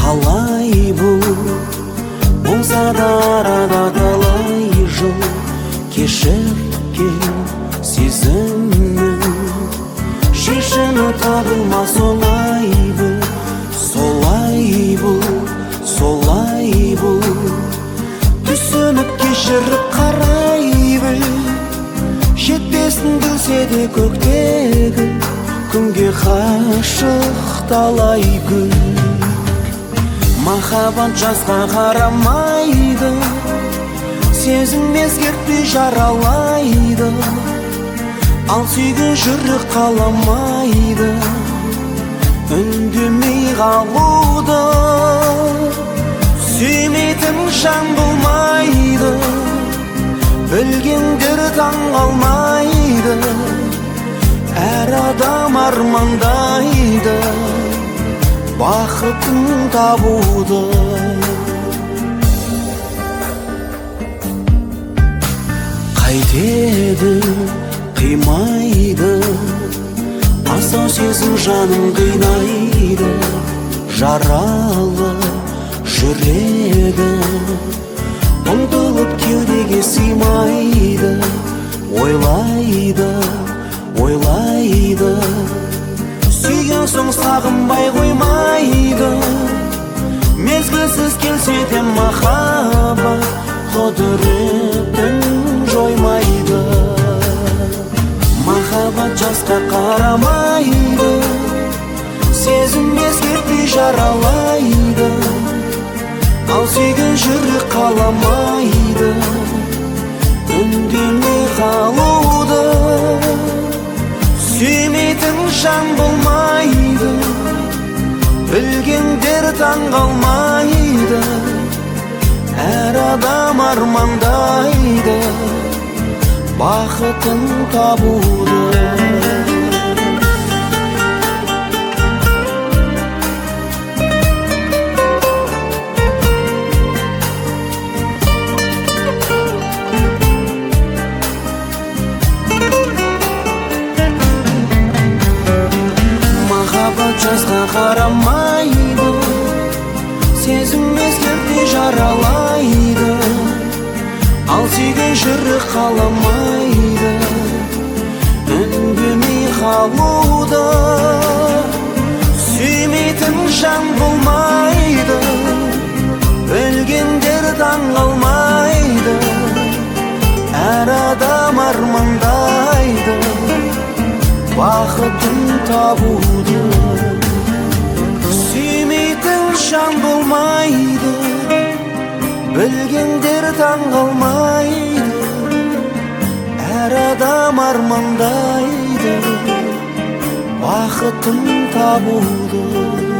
Қалай бұл болса да арада талай жыл кешірген сезімнің шешімі табылмас оңай бұл. Солай бұл түсініп кешіріп қарай біл. Жетпесін білсе де көктегі күнге ғашық талай гүл. Махаббат жасқа қарамайды, сезім ескертпей жаралайды. Ал сүйген жүрек қаламайды үндемей қалуды. Сүймейтін жан болмайды, білгендер таң қалмайды. Әр адам армандайды бақытын табуды. Қайтеді қимайды, асау сезім жанын қинайды. Жаралы жүрегі ұмтылып кеудеге сыймайды. Ойлайды сүйген соң сағынбай қоймайды. Мезгілсіз келсе де махаббат құдіретін жоймайды. Махаббат жасқа қарамайды, сезім ескертпей жаралайды. Ал сүйген жүрек қаламайды үндемей қалуды. Сүймейтін жан болмайды, білгендер таң қалмайды. Әр адам армандайды бақытын табуды. Жасқа қарамайды, сезім ескертпей жаралайды. Ал сүйген жүрек қаламайды үндемей қалуды. Сүймейтін жан болмайды, білгендер таң қалмайды. Әр адам армандайды бақытын табуды. Сүймейтін жан болмайды, білгендер таң қалмайды. Әр адам армандайды бақытын табуды.